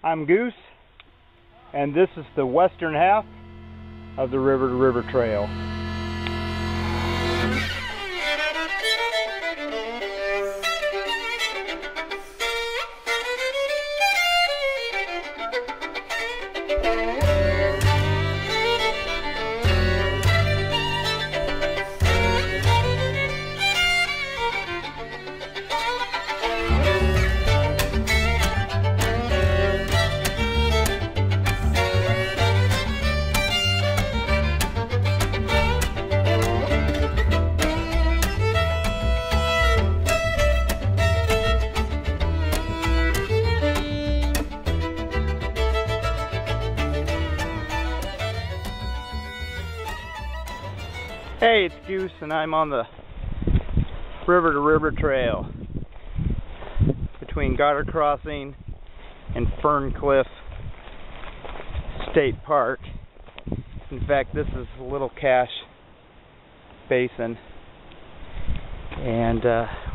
I'm Goose, and this is the western half of the River to River Trail. Hey, it's Goose, and I'm on the River to River Trail between Goddard Crossing and Ferncliff State Park. In fact, this is a little cache basin, and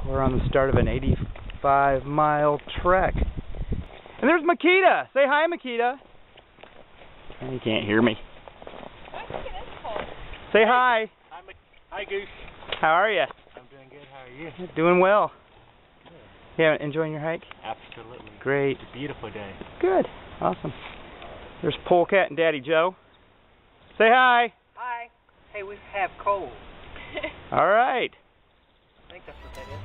we're on the start of an 85-mile trek. And there's Makita! Say hi, Makita! You can't hear me. Say hi! Hi, Goose. How are you? I'm doing good. How are you? Doing well. Good. Yeah, enjoying your hike? Absolutely. Great. It's a beautiful day. Good. Awesome. There's Polecat and Daddy Joe. Say hi. Hi. Hey, we have cold. All right. I think that's what that is.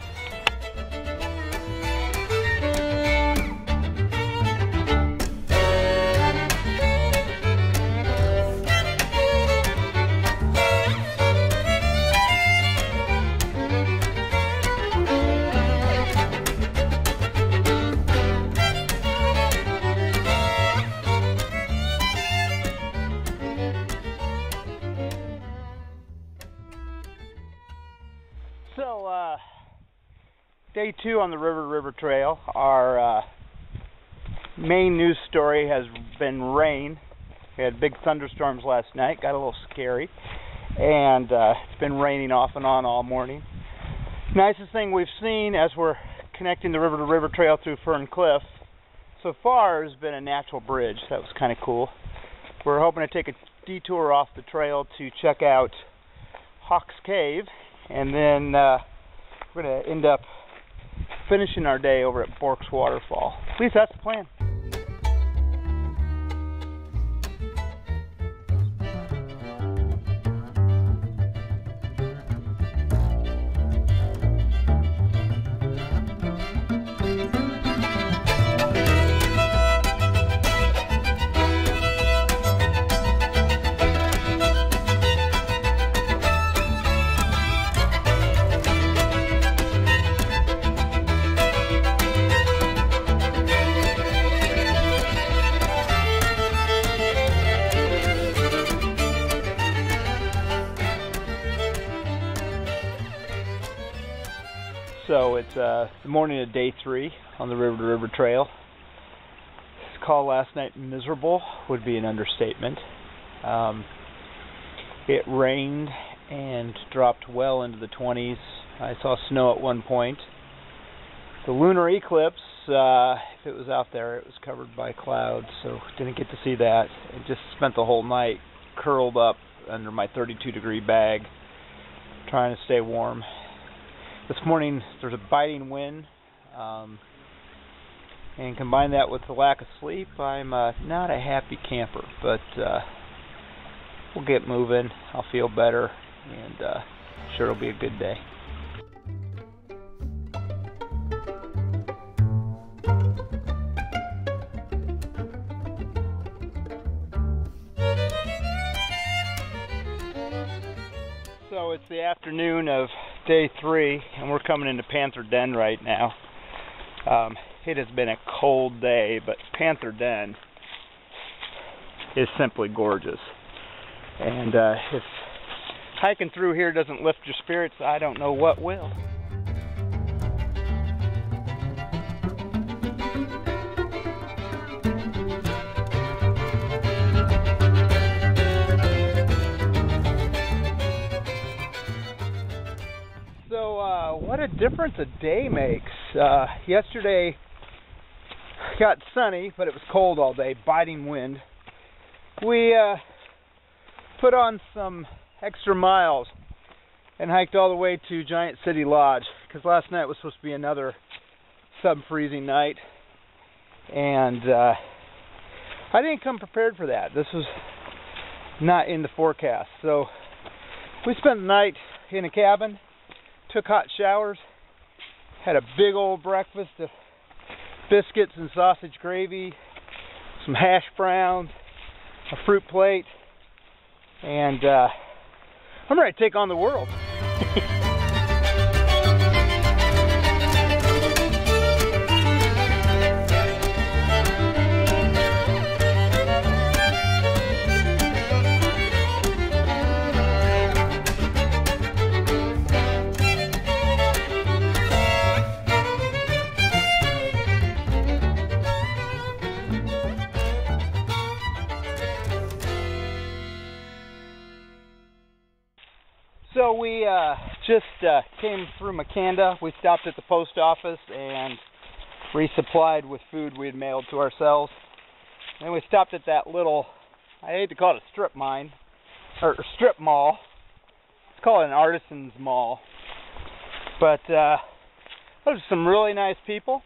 So, day 2 on the River to River Trail. Our main news story has been rain. We had big thunderstorms last night, got a little scary, and it's been raining off and on all morning. Nicest thing we've seen as we're connecting the River to River Trail through Ferncliff so far has been a natural bridge. That was kind of cool. We're hoping to take a detour off the trail to check out Hawks Cave, and then we're going to end up finishing our day over at Bork's Waterfall. At least that's the plan. So it's the morning of day 3 on the River to River Trail. This call last night miserable would be an understatement. It rained and dropped well into the 20s. I saw snow at one point. The lunar eclipse, if it was out there, it was covered by clouds, so didn't get to see that. I just spent the whole night curled up under my 32-degree bag, trying to stay warm. This morning there's a biting wind, and combine that with the lack of sleep, I'm not a happy camper, but we'll get moving. I'll feel better, and sure it'll be a good day. So it's the afternoon of day 3, and we're coming into Panther Den right now. It has been a cold day, but Panther Den is simply gorgeous. And if hiking through here doesn't lift your spirits, I don't know what will. What a difference a day makes. Yesterday got sunny, but it was cold all day, biting wind. We put on some extra miles and hiked all the way to Giant City Lodge, because last night was supposed to be another sub-freezing night, and I didn't come prepared for that. This was not in the forecast. So we spent the night in a cabin, took hot showers, had a big old breakfast of biscuits and sausage gravy, some hash browns, a fruit plate, and I'm ready to take on the world. So we just came through Makanda. We stopped at the post office and resupplied with food we had mailed to ourselves. Then we stopped at that little, I hate to call it a strip mine, or strip mall. Let's call it an artisan's mall. But there's some really nice people,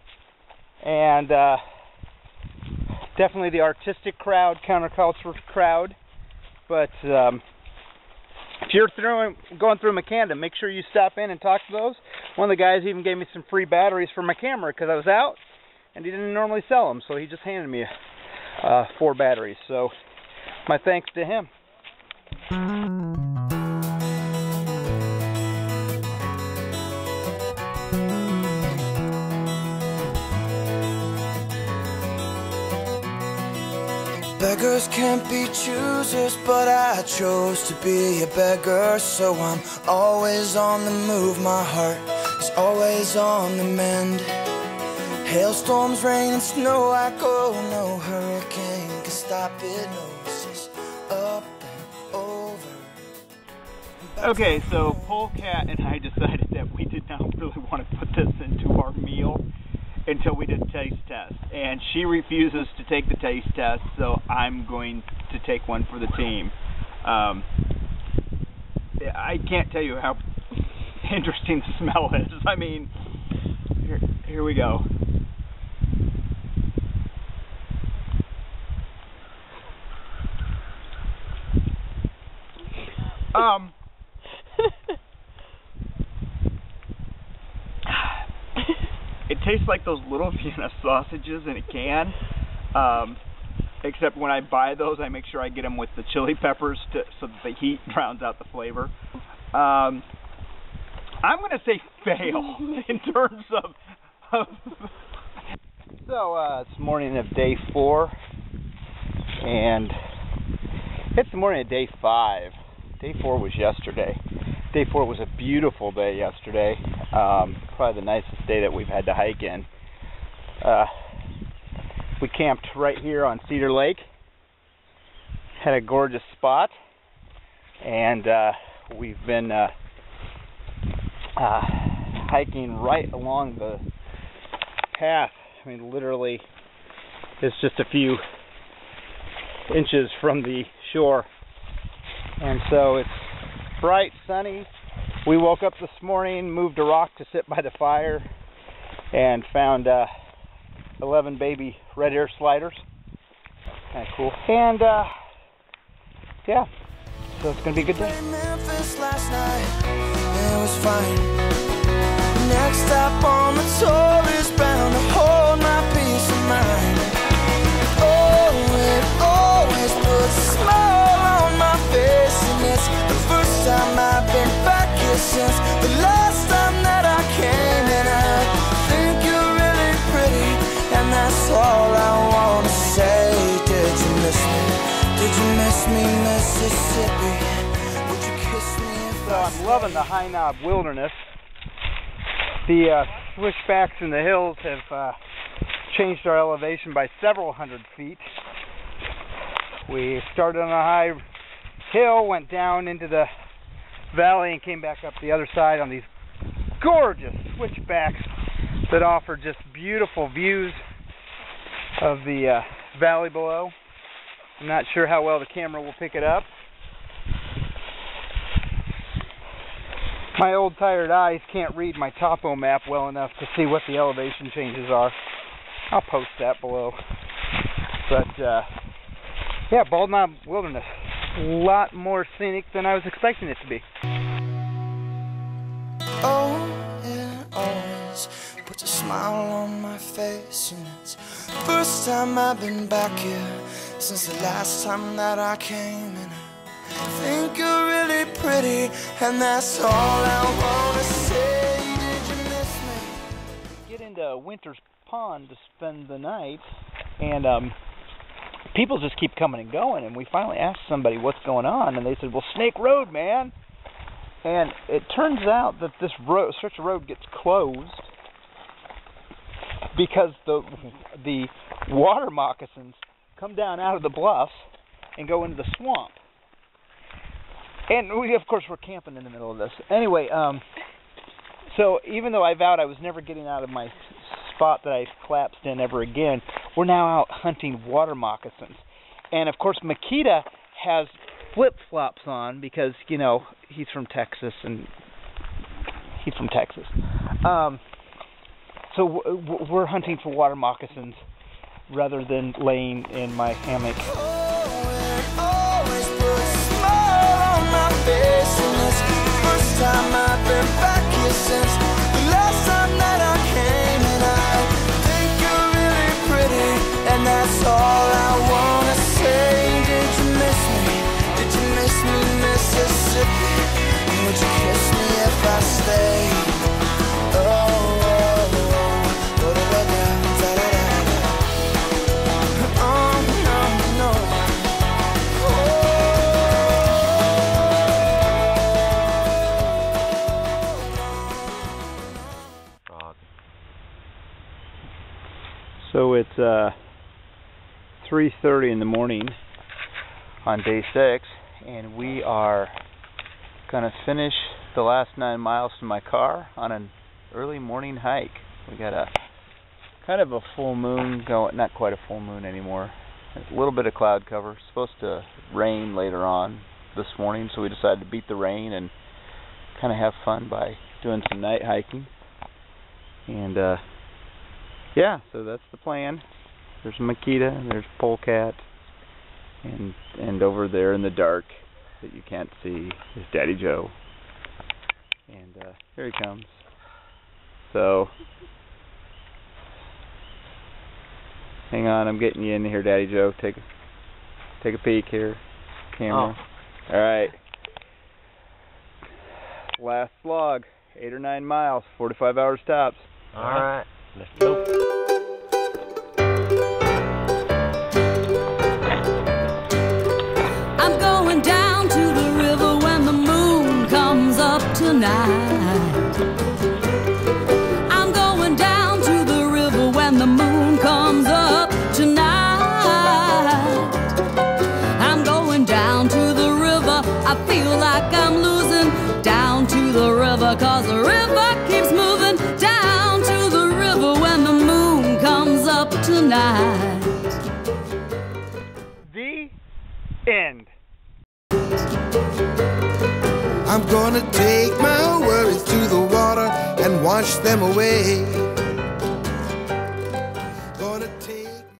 and definitely the artistic crowd, counterculture crowd. But if you're going through Makanda, make sure you stop in and talk to those. One of the guys even gave me some free batteries for my camera because I was out and he didn't normally sell them, so he just handed me 4 batteries. So my thanks to him. Beggars can't be choosers, but I chose to be a beggar. So I'm always on the move, my heart is always on the mend. Hailstorms, rain and snow, I go, no hurricane can stop it, no, it's just up and over. Okay, so Polecat and I decided that we did not really want to put this into our meal until we did a taste test, and she refuses to take the taste test, so I'm going to take one for the team. I can't tell you how interesting the smell is. I mean, here we go. It tastes like those little Vienna sausages in a can, except when I buy those, I make sure I get them with the chili peppers so that the heat drowns out the flavor. I'm going to say fail in terms of So, it's the morning of day 4, and it's the morning of day 5. Day 4 was yesterday. Day 4 was a beautiful day yesterday. Probably the nicest day that we've had to hike in. We camped right here on Cedar Lake. Had a gorgeous spot, and we've been hiking right along the path. I mean, literally, it's just a few inches from the shore, and so it's bright, sunny. We woke up this morning, moved a rock to sit by the fire, and found 11 baby red ear sliders. Kind of cool. And yeah, so it's gonna be a good day. Memphis last night, it was fine. Next stop on the tour is bound to hold my peace of mind. Oh, it always puts a smile on my face, and it's the first time I've been back here since the last time that I came. And I think you're really pretty, and that's all I want to say. Did you miss me? Did you miss me, Mississippi? Would you kiss me if So I'm loving the High Knob Wilderness. The switchbacks in the hills have changed our elevation by several hundred feet. We started on a high hill, went down into the valley, and came back up the other side on these gorgeous switchbacks that offer just beautiful views. of the valley below. I'm not sure how well the camera will pick it up. My old tired eyes can't read my topo map well enough to see what the elevation changes are. I'll post that below. But yeah, Bald Knob Wilderness, a lot more scenic than I was expecting it to be. Oh, it always puts a smile on my face, and it's the first time I've been back here since the last time that I came. And I think you're really pretty, and that's all I wanna say. Did you miss me? Get into Winter's Pond to spend the night, and people just keep coming and going, and we finally asked somebody what's going on, and they said, well, Snake Road, man. And it turns out that this stretch of road gets closed because the water moccasins come down out of the bluffs and go into the swamp. And we, of course, we're camping in the middle of this. Anyway, so even though I vowed I was never getting out of my spot that I collapsed in ever again, we're now out hunting water moccasins. And, of course, Makita has flip-flops on because, you know, he's from Texas, and he's from Texas. So we're hunting for water moccasins rather than laying in my hammock. Always put a smile on my face, and it's the first time I've been back here since the last time that I came. And I think you're really pretty, and that's all I wanna say. Did you miss me? Did you miss me, Mississippi? And would you kiss me if I stayed? So it's 3:30 in the morning on day 6, and we are going to finish the last 9 miles to my car on an early morning hike. We got a kind of a full moon going, not quite a full moon anymore. A little bit of cloud cover. It's supposed to rain later on this morning, so we decided to beat the rain and kind of have fun by doing some night hiking. And yeah, so that's the plan. There's Makita, and there's Polecat, and over there in the dark that you can't see is Daddy Joe. And here he comes. So, hang on, I'm getting you in here, Daddy Joe. Take a peek here, camera. Oh. All right. Last slog, 8 or 9 miles, 45 hours tops. All right. Let's go. I'm going down to the river when the moon comes up tonight. I'm going down to the river when the moon comes up tonight. I'm going down to the river. I feel like I'm losing. Down to the river, 'cause the river keeps moving. Down to the river when the moon comes up tonight. The end. I'm gonna take my worries to the water and wash them away.